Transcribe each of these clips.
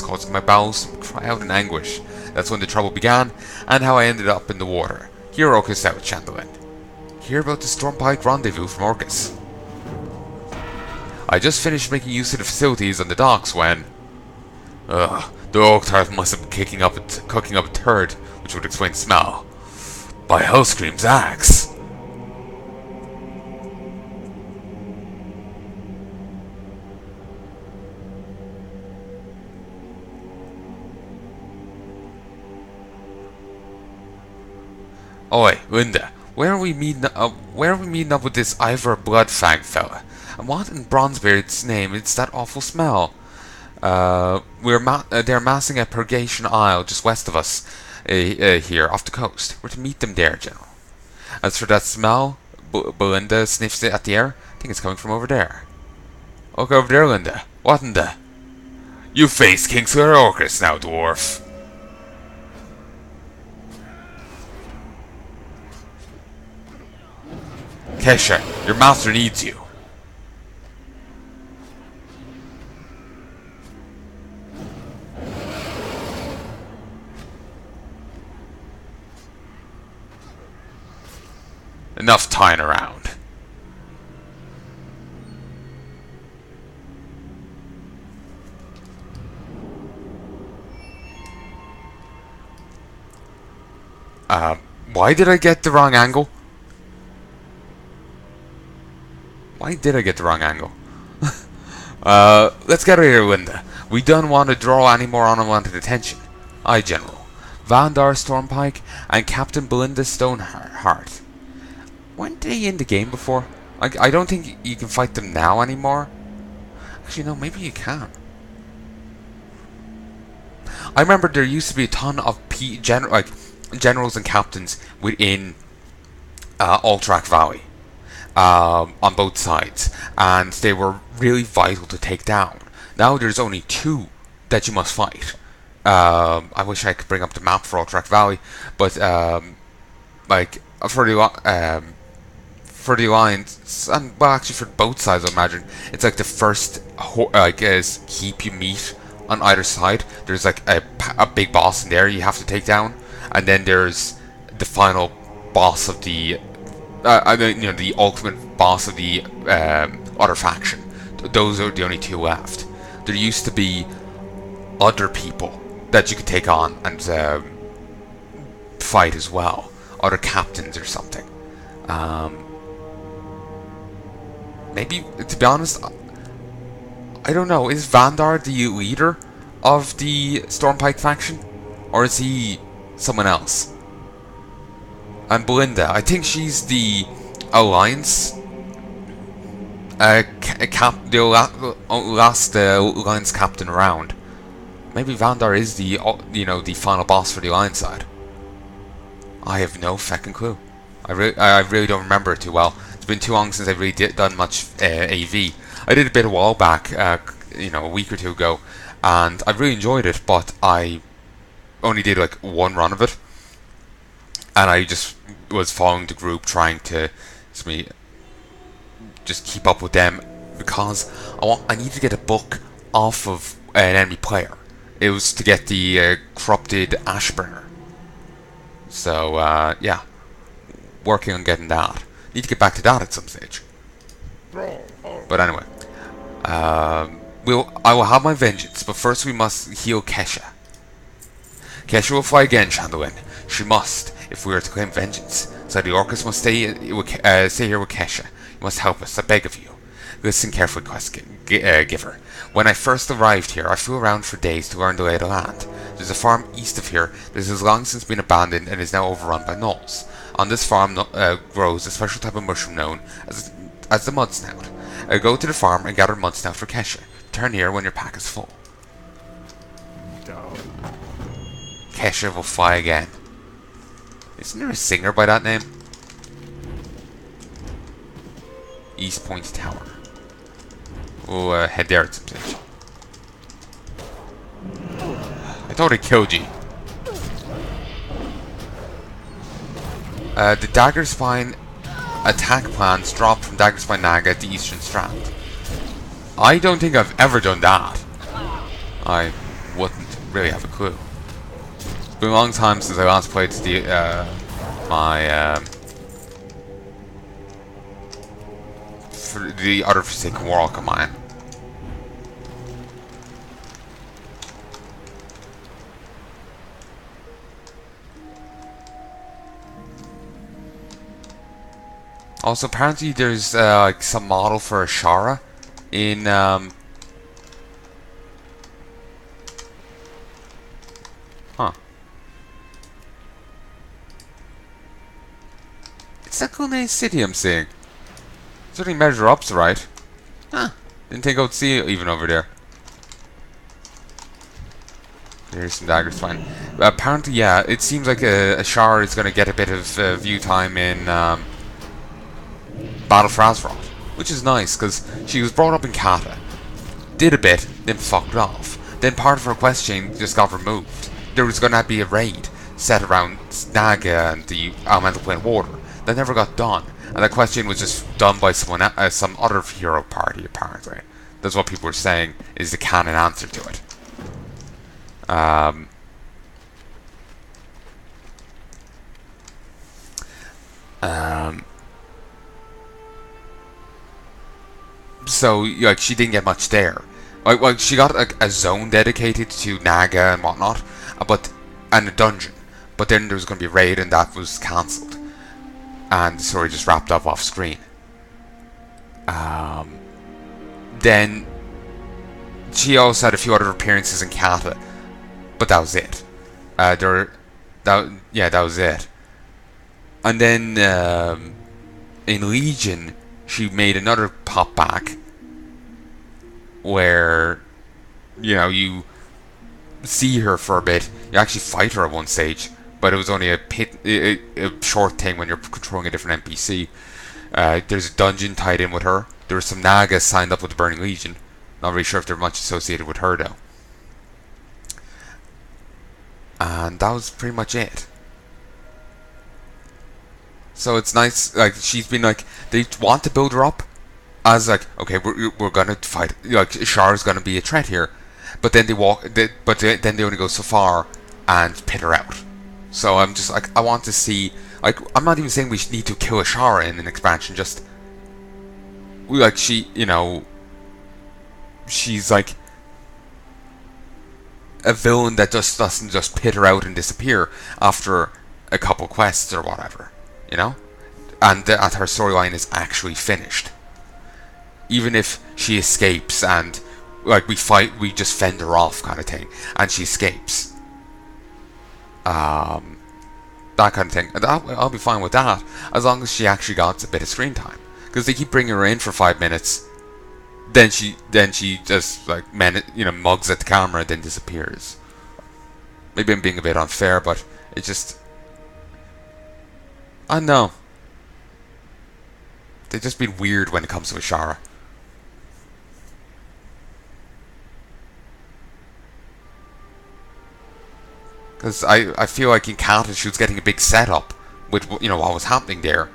causing my bowels to cry out in anguish. That's when the trouble began, and how I ended up in the water. Hear Orkus out, Shandalyn. Hear about the Stormpike rendezvous from Orkus. I just finished making use of the facilities on the docks when... the Orc must have been cooking up a turd, which would explain the smell. By Hellscream's axe! Oi, Linda, where are we meeting up with this Ivor Bloodfang fella? And what in Bronzebeard's name is that awful smell? They're massing at Purgation Isle just west of us, here, off the coast. We're to meet them there, General. As for that smell, Belinda sniffs it at the air. I think it's coming from over there. Look over there, Linda. What in the... You face Kingslayer Orkus now, dwarf. Kesha, your master needs you. Enough tying around. Why did I get the wrong angle? Why did I get the wrong angle? Let's get out of here, Linda. We don't want to draw any more unwanted attention. Aye, General. Vandar Stormpike and Captain Belinda Stoneheart. Weren't they in the game before? I don't think you can fight them now anymore. Actually, no, maybe you can. I remember there used to be a ton of generals and captains within Alterac Valley. On both sides, and they were really vital to take down. Now there's only 2 that you must fight. I wish I could bring up the map for Alterac Valley, but like for the Alliance, and well, actually for both sides, I imagine it's like the first heap you meet on either side. There's like a big boss in there you have to take down, and then there's the final boss of the. The ultimate boss of the other faction. Those are the only 2 left. There used to be other people that you could take on and fight as well. Other captains or something. Maybe, to be honest, I don't know. Is Vandar the leader of the Stormpike faction? Or is he someone else? And Belinda, I think she's the Alliance the last Alliance captain around. Maybe Vandar is the the final boss for the Alliance side. I have no fucking clue. I really don't remember it too well. It's been too long since I've really done much AV. I did a bit a while back, a week or 2 ago, and I really enjoyed it. But I only did like 1 run of it. And I just was following the group, trying to just keep up with them, because I need to get a book off of an enemy player. It was to get the corrupted Ashburner. So yeah, working on getting that. Need to get back to that at some stage. But anyway, I will have my vengeance, but first we must heal Kesha. Kesha will fly again, Shandalyn. She must, if we are to claim vengeance. So the Orkus must stay here with Kesha. You must help us, I beg of you. Listen carefully, quest giver. When I first arrived here, I flew around for days to learn the lay of the land. There's a farm east of here that has long since been abandoned and is now overrun by gnolls. On this farm grows a special type of mushroom known as the mud snout. Go to the farm and gather mud snout for Kesha. Return here when your pack is full. Kesha will fly again. Isn't there a singer by that name? East Point Tower. We'll head there at some stage. I thought I killed you. The Dagger Spine attack plans dropped from Dagger Spine Naga at the Eastern Strand. I don't think I've ever done that. wouldn't really have a clue. It's been a long time since I last played the for the other Forsaken Warlock of mine. Also, apparently there's like some model for Ashara in It's not a nice city I'm seeing. Certainly measure up's right. Huh. Didn't think I would see it even over there. Here's some daggers, fine. Apparently, yeah, it seems like Ashara is going to get a bit of view time in Battle for Azeroth, which is nice, because she was brought up in Kata, did a bit, then fucked off. Then part of her quest chain just got removed. There was going to be a raid set around Naga and the Elemental Plane Water. That never got done, and the question was just done by someone, some other hero party. Apparently, that's what people were saying is the canon answer to it. So like she didn't get much there. Like, well, she got like a zone dedicated to Naga and whatnot, and a dungeon. But then there was going to be a raid, and that was cancelled. And the story just wrapped up off screen. Then she also had a few other appearances in Kata, but that was it. That was it. And then in Legion, she made another pop back, where you see her for a bit. You actually fight her at one stage. But it was only a short thing when you're controlling a different NPC. There's a dungeon tied in with her. There were some Nagas signed up with the Burning Legion. Not really sure if they're much associated with her though. And that was pretty much it. So it's nice. Like she's been like they want to build her up as like okay we're gonna fight. Like Char's gonna be a threat here, but then they only go so far and pit her out. So I'm just like, I want to see, like, I'm not even saying we need to kill Ashara in an expansion, just, like, she's like a villain that just doesn't just pit her out and disappear after a couple quests or whatever, and that her storyline is actually finished. Even if she escapes and, like, we just fend her off kind of thing, and she escapes. That kind of thing. I'll be fine with that as long as she actually got a bit of screen time. Because they keep bringing her in for 5 minutes, then she just like mugs at the camera and then disappears. Maybe I'm being a bit unfair, but it just I don't know. They've just been weird when it comes to Ashara. Because I feel like in Kata she was getting a big setup with what was happening there.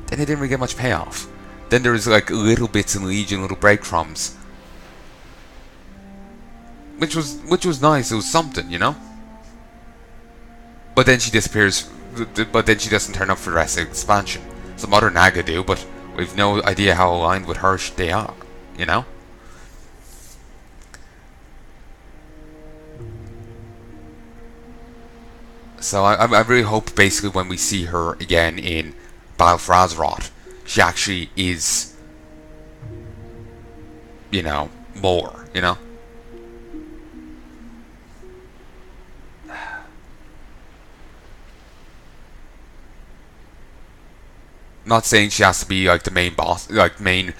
Then it didn't really get much payoff. Then there was like little bits in Legion, little breadcrumbs, which was nice. It was something, But then she disappears. But then she doesn't turn up for the rest of the expansion. Some other Naga do, but we've no idea how aligned with her they are. So I really hope basically when we see her again in Battle for Azeroth, she actually is, more, Not saying she has to be like the main boss, like main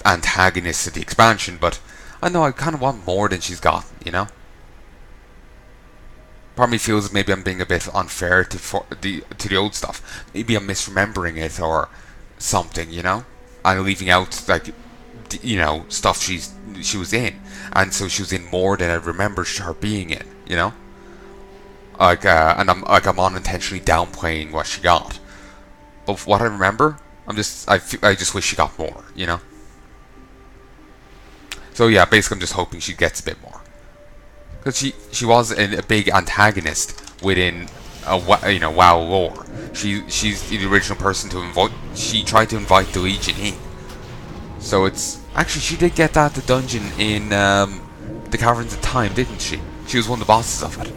antagonist of the expansion, but I know I kind of want more than she's got, Part of me feels maybe I'm being a bit unfair to the old stuff. Maybe I'm misremembering it or something, and leaving out like stuff she was in, and so she was in more than I remember her being in, Like and I'm unintentionally downplaying what she got, but what I remember, I just wish she got more, So yeah, basically I'm just hoping she gets a bit more. because she was a big antagonist within WoW lore. She's the original person to invite. She tried to invite the Legion in. So it's actually she did get that the dungeon in the Caverns of Time, didn't she? She was one of the bosses of it.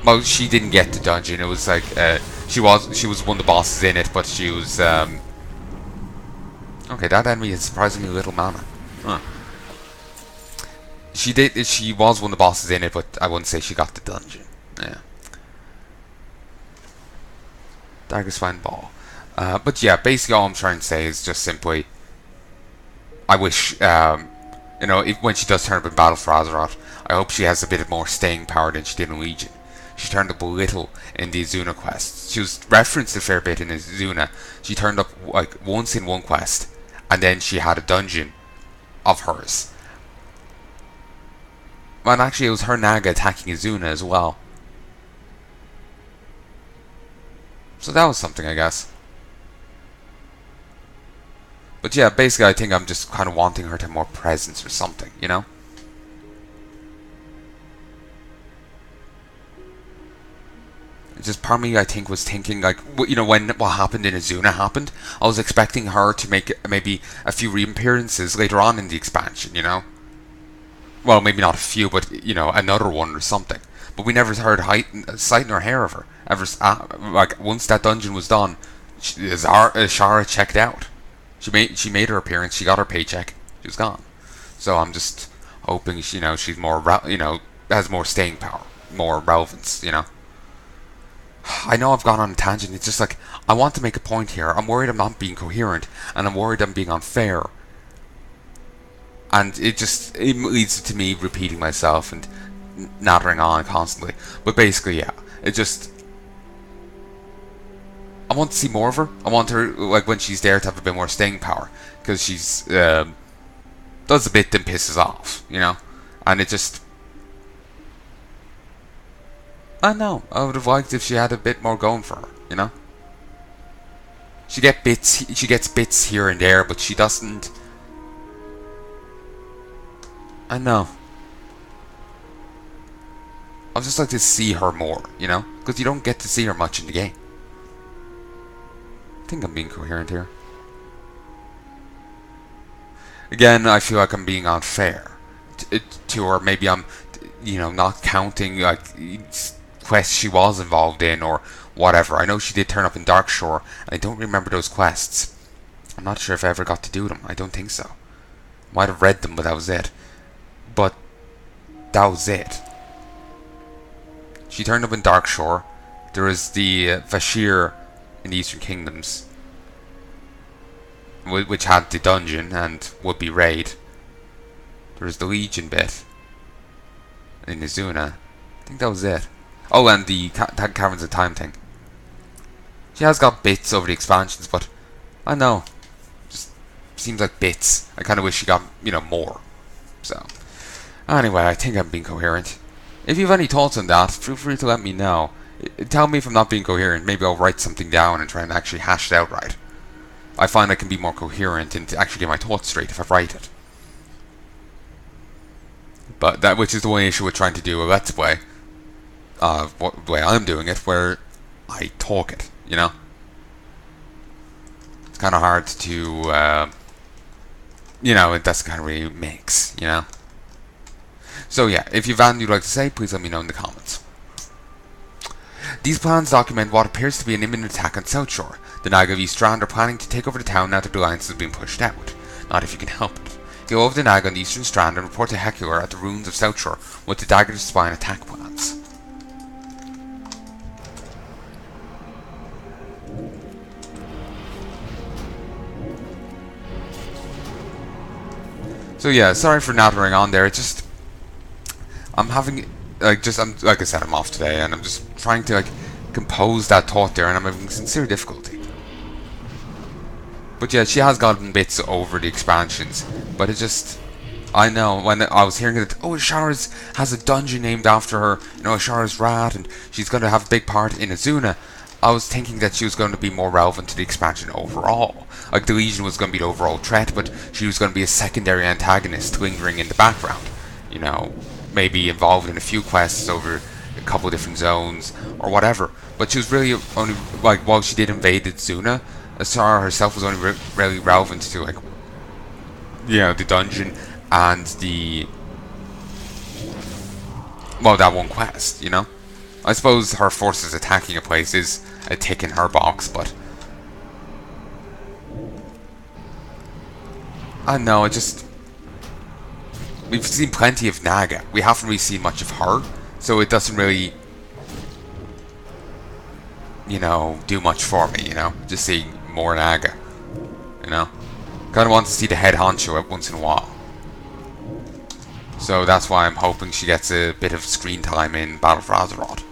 Well, she didn't get the dungeon. It was like she was one of the bosses in it, but she was okay. That enemy is surprisingly little mana. Huh. She was one of the bosses in it, but I wouldn't say she got the dungeon. Yeah. Dagger's fine ball. But yeah, basically all I'm trying to say is just simply, I wish, when she does turn up in battle for Azeroth, I hope she has a bit more staying power than she did in Legion. She turned up a little in the Azuna quests. She was referenced a fair bit in Azuna. She turned up like once in one quest, and then she had a dungeon of hers. And actually it was her Naga attacking Azuna as well. So that was something, I guess. But yeah, basically I think I'm just kind of wanting her to have more presence or something, you know? Just part of me, I think, was thinking, like, when what happened in Azuna happened, I was expecting her to make maybe a few reappearances later on in the expansion, you know? Well, maybe not a few, but, another one or something. But we never heard sight nor hair of her. Like, once that dungeon was done, Shara checked out. She made her appearance, she got her paycheck, she was gone. So I'm just hoping, she's more, has more staying power, more relevance, I know I've gone on a tangent. It's just like, I want to make a point here. I'm worried I'm not being coherent, and I'm worried I'm being unfair. And it leads to me repeating myself and nattering on constantly. But basically, yeah, I want to see more of her. I want her, like, when she's there, to have a bit more staying power, because she's does a bit then pisses off, and it just, I know, I would have liked if she had a bit more going for her, She gets bits here and there, but she doesn't. I know. I'd just like to see her more, because you don't get to see her much in the game. I think I'm being coherent here. Again, I feel like I'm being unfair to her. Maybe I'm, not counting like quests she was involved in or whatever. I know she did turn up in Darkshore, and I don't remember those quests. I'm not sure if I ever got to do them. I don't think so. Might have read them, but that was it. But that was it. She turned up in Darkshore. There was the Vashir in the Eastern Kingdoms, which had the dungeon and would be raid. There was the Legion bit in Azuna. I think that was it. Oh, and the Caverns of Time thing. She has got bits over the expansions, but I know, just seems like bits. I kind of wish she got, more. So, anyway, I think I'm being coherent. If you have any thoughts on that, feel free to let me know. Tell me if I'm not being coherent. Maybe I'll write something down and try and actually hash it out right. I find I can be more coherent and actually get my thoughts straight if I write it. But which is the one issue with trying to do a Let's Play. The way I'm doing it, where I talk it, It's kind of hard to, it doesn't kind of really mix, So yeah, if you've anything you'd like to say, please let me know in the comments. These plans document what appears to be an imminent attack on South Shore. The Naga of East Strand are planning to take over the town now that the alliance has been pushed out. Not if you can help it. Go over the Naga on the Eastern Strand and report to Hecular at the ruins of South Shore with the dagger to spy on attack plans. So yeah, sorry for nattering on there. It's just, I'm having, like I said, I'm off today, and I'm just trying to compose that thought there, and I'm having sincere difficulty. But yeah, she has gotten bits over the expansions, but it just, I know, when I was hearing that, Ashara's has a dungeon named after her, Ashara's rat, and she's going to have a big part in Azuna, I was thinking that she was going to be more relevant to the expansion overall. Like, the Legion was going to be the overall threat, but she was going to be a secondary antagonist lingering in the background, maybe involved in a few quests over a couple of different zones or whatever. But she was really only like while she did invade Zuna, Asara herself was only really relevant to like the dungeon and the that one quest. I suppose her forces attacking a place is a tick in her box, but I don't know. We've seen plenty of Naga. We haven't really seen much of her, so it doesn't really, do much for me. Just seeing more Naga. Kind of want to see the head honcho once in a while. So that's why I'm hoping she gets a bit of screen time in Battle for Azeroth.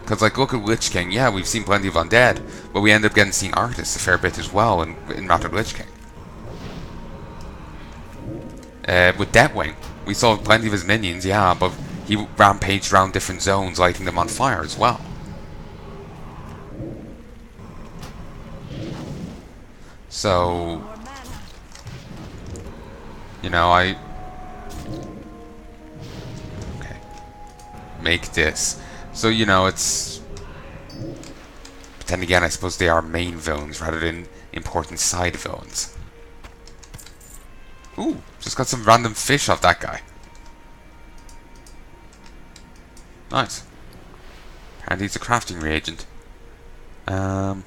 Because, like, look at Lich King. Yeah, we've seen plenty of undead, but we end up getting seeing Artists a fair bit as well in Wrath of Lich King. With Deathwing, we saw plenty of his minions, yeah, but he rampaged around different zones, lighting them on fire as well. So, okay. Make this. So, it's... But then again, I suppose they are main villains rather than important side villains. Ooh, just got some random fish off that guy. Nice. And he's a crafting reagent. Okay,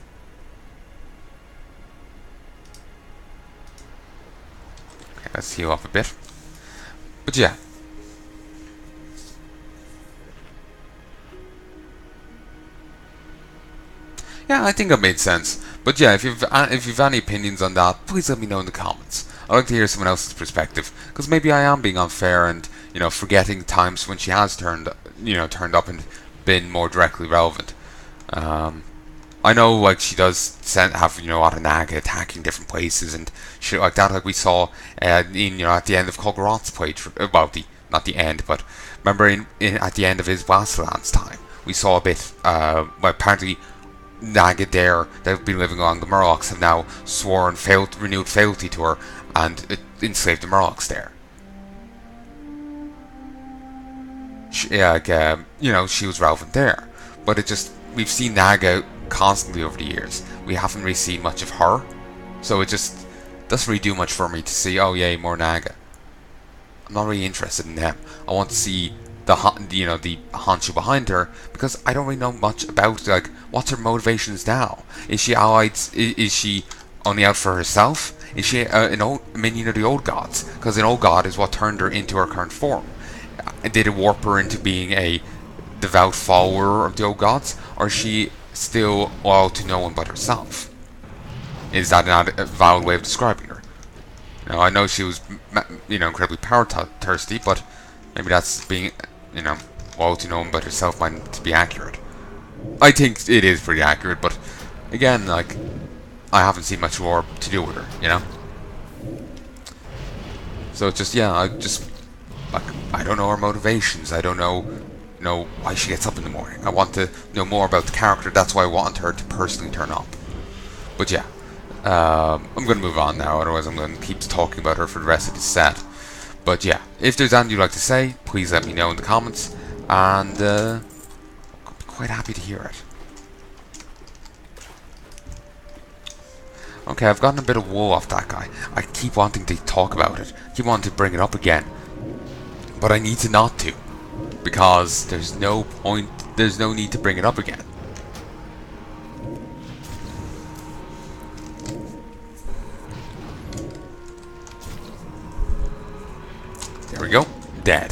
let's heal up a bit. But yeah. Yeah, I think that made sense. But yeah, if you've any opinions on that, please let me know in the comments. I'd like to hear someone else's perspective, because maybe I am being unfair and forgetting times when she has turned up and been more directly relevant. I know like she does have a lot of Naga attacking different places and shit like that, like we saw at the end of Kolgoroth's playthrough. Well, not the end, but remember at the end of his Wastelands time, we saw a bit. Apparently Naga there that have been living along the Murlocs have now sworn renewed fealty to her and enslaved the Murlocs there. She was relevant there, but we've seen Naga constantly over the years. We haven't really seen much of her, so it just doesn't really do much for me to see, oh yay, more Naga. I'm not really interested in them. I want to see the honcho behind her, because I don't really know much about like what's her motivations now. Is she allied? Is she only out for herself? Is she an minion of the old gods? Because an old god is what turned her into her current form. Did it warp her into being a devout follower of the old gods, or is she still loyal to no one but herself? Is that not a valid way of describing her? I know she was, incredibly power thirsty, but maybe that's being, loyal to no one but herself might be accurate. I think it is pretty accurate, but again, like, I haven't seen much more to do with her, So it's just, I don't know her motivations. I don't know why she gets up in the morning. I want to know more about the character. That's why I want her to personally turn up. But yeah, I'm going to move on now. Otherwise, I'm going to keep talking about her for the rest of the set. But yeah, if there's anything you'd like to say, please let me know in the comments. And I'll be quite happy to hear it. Okay, I've gotten a bit of wool off that guy. I keep wanting to talk about it. I keep wanting to bring it up again. But I need to not to. Because there's no need to bring it up again. There we go. Dead.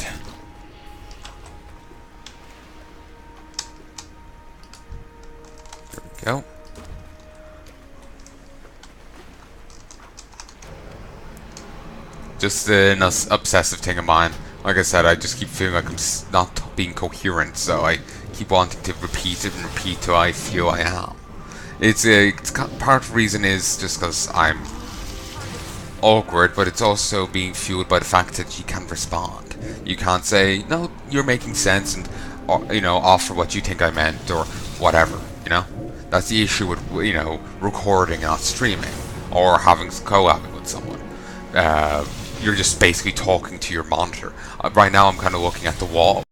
There we go. Just an obsessive thing of mine. Like I said, I just keep feeling like I'm not being coherent, so I keep wanting to repeat it and repeat till I feel I am. Part of the reason is just because I'm awkward, but it's also being fueled by the fact that you can't respond. You can't say, no, you're making sense, and offer what you think I meant, or whatever, That's the issue with, recording, not streaming, or having collabing with someone. you're just basically talking to your monitor. Right now, I'm kind of looking at the wall.